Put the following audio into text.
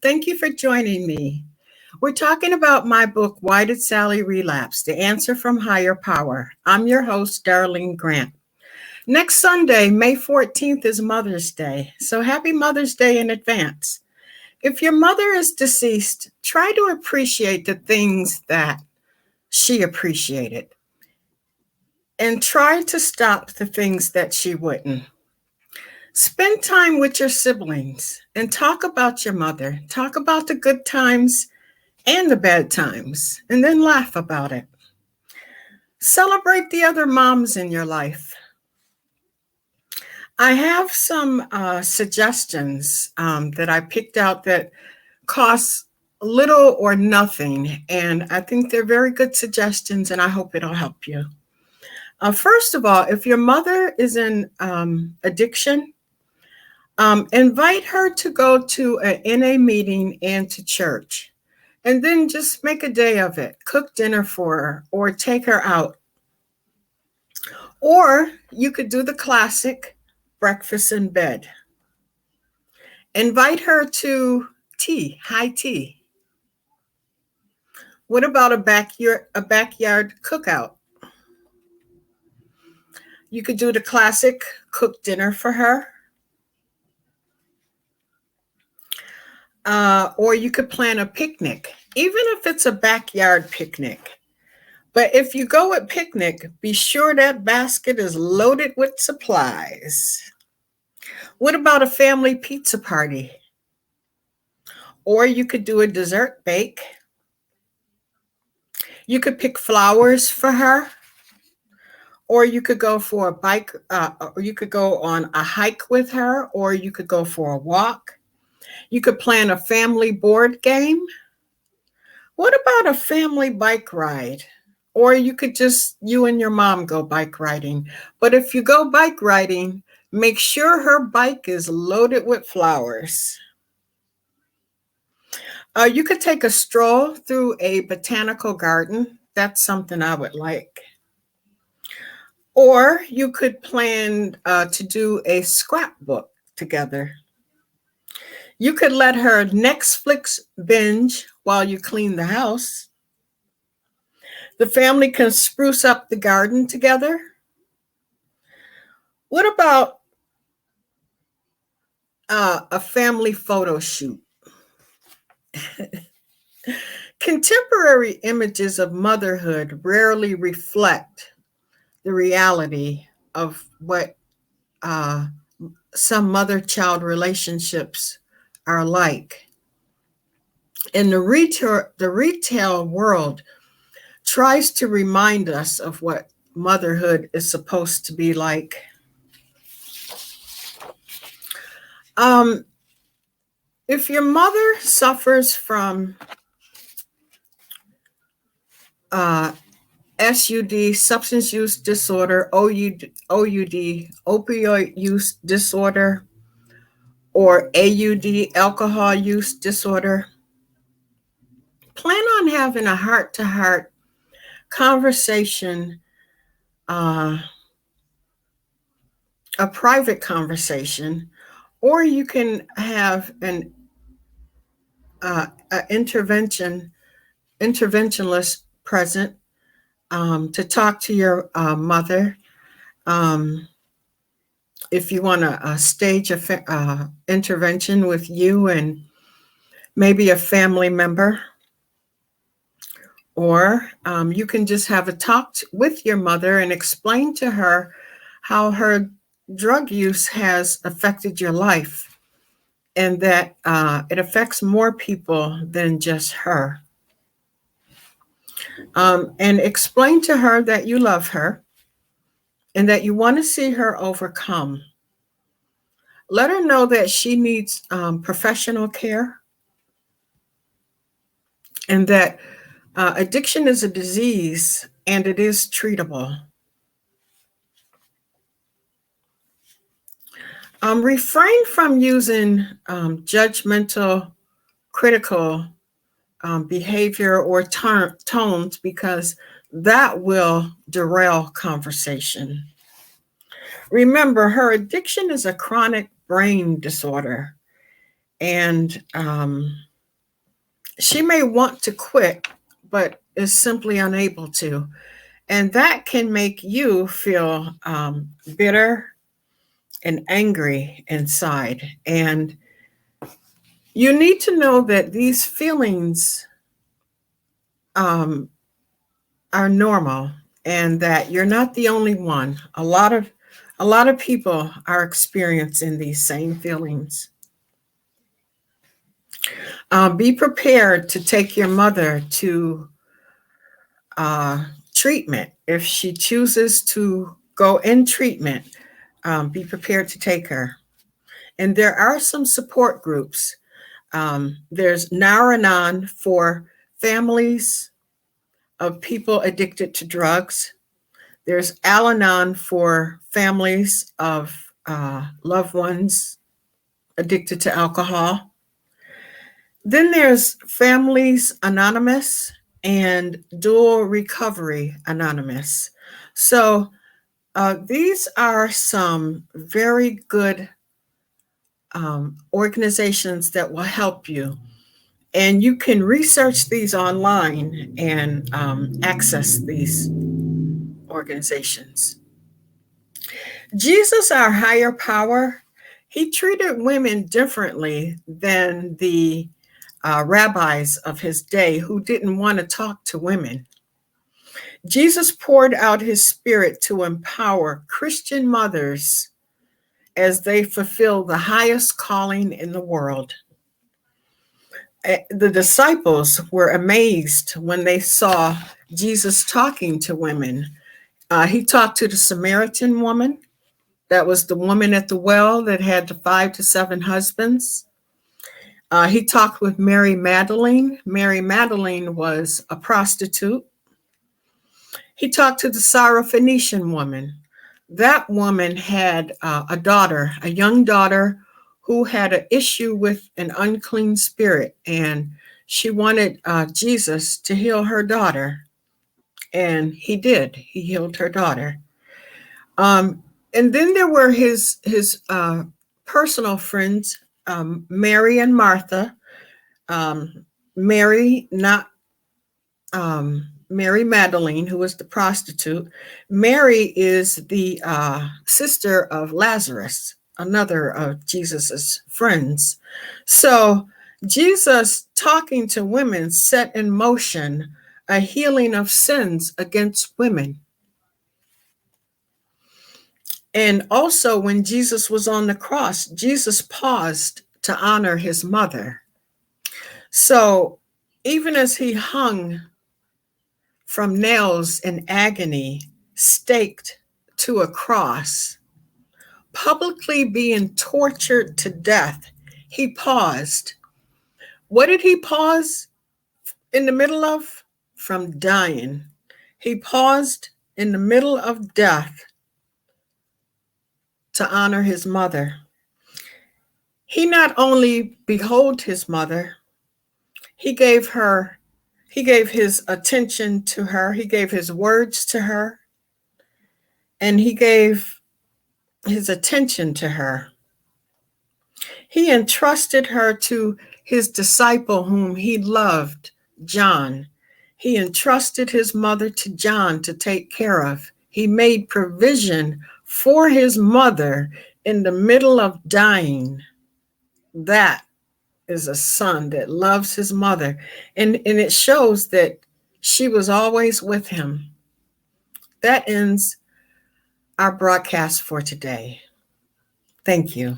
Thank you for joining me. We're talking about my book, Why Did Sally Relapse? The Answer from Higher Power. I'm your host, Darlene Grant. Next Sunday, May 14th, is Mother's Day, so happy Mother's Day in advance. If your mother is deceased, try to appreciate the things that she appreciated and try to stop the things that she wouldn't. Spend time with your siblings and talk about your mother. Talk about the good times and the bad times, and then laugh about it. Celebrate the other moms in your life. I have some suggestions that I picked out that cost little or nothing, and I think they're very good suggestions, and I hope it'll help you. First of all, if your mother is in addiction, invite her to go to an NA meeting and to church. And then just make a day of it. Cook dinner for her or take her out. Or you could do the classic breakfast in bed. Invite her to tea, high tea. What about a backyard cookout? You could do the classic cook dinner for her. Or you could plan a picnic, even if it's a backyard picnic. But if you go at picnic, be sure that basket is loaded with supplies. What about a family pizza party? Or you could do a dessert bake. You could pick flowers for her. Or you could go for a bike, or you could go on a hike with her, or you could go for a walk. You could plan a family board game. What about a family bike ride? Or you could you and your mom go bike riding. But if you go bike riding, make sure her bike is loaded with flowers. You could take a stroll through a botanical garden. That's something I would like. Or you could plan to do a scrapbook together. You could let her Netflix binge while you clean the house. The family can spruce up the garden together. What about a family photo shoot? Contemporary images of motherhood rarely reflect the reality of what some mother-child relationships are like. And the retail world tries to remind us of what motherhood is supposed to be like. If your mother suffers from SUD, substance use disorder, OUD, opioid use disorder, or AUD, alcohol use disorder, plan on having a heart-to-heart conversation, a private conversation, or you can have an interventionist present to talk to your mother. If you want to stage a intervention with you and maybe a family member, or you can just have a talk with your mother and explain to her how her drug use has affected your life and that it affects more people than just her. And explain to her that you love her and that you want to see her overcome. Let her know that she needs professional care and that addiction is a disease and it is treatable. Refrain from using judgmental, critical behavior or tones because that will derail conversation. Remember, her addiction is a chronic brain disorder, and She may want to quit, but is simply unable to. And that can make you feel bitter and angry inside. And you need to know that these feelings are normal and that you're not the only one. A lot of people are experiencing these same feelings. Be prepared to take your mother to treatment. If she chooses to go in treatment, be prepared to take her. And there are some support groups. There's Naranon for families of people addicted to drugs. There's Al Anon for families of loved ones addicted to alcohol. Then there's Families Anonymous and Dual Recovery Anonymous. So these are some very good organizations that will help you. And you can research these online and access these organizations. Jesus, our higher power, he treated women differently than the rabbis of his day who didn't want to talk to women. Jesus poured out his spirit to empower Christian mothers as they fulfill the highest calling in the world. The disciples were amazed when they saw Jesus talking to women. He talked to the Samaritan woman. That was the woman at the well that had the 5 to 7 husbands. He talked with Mary Magdalene. Mary Magdalene was a prostitute. He talked to the Syrophoenician woman. That woman had a daughter, a young daughter, who had an issue with an unclean spirit, and she wanted Jesus to heal her daughter, and he did. He healed her daughter. And then there were his personal friends, Mary and Martha. Mary, not Mary Magdalene, who was the prostitute. Mary is the sister of Lazarus, another of Jesus's friends. So Jesus talking to women set in motion a healing of sins against women. And also when Jesus was on the cross, Jesus paused to honor his mother. So even as he hung from nails in agony, staked to a cross, publicly being tortured to death, he paused. What did he pause in the middle of? From dying. He paused in the middle of death to honor his mother. He not only behold his mother, he gave his attention to her, he gave his words to her, and he gave his attention to her. He entrusted her to his disciple whom he loved, John. He entrusted his mother to John to take care of. He made provision for his mother in the middle of dying. That is a son that loves his mother. And it shows that she was always with him. That ends our broadcast for today. Thank you.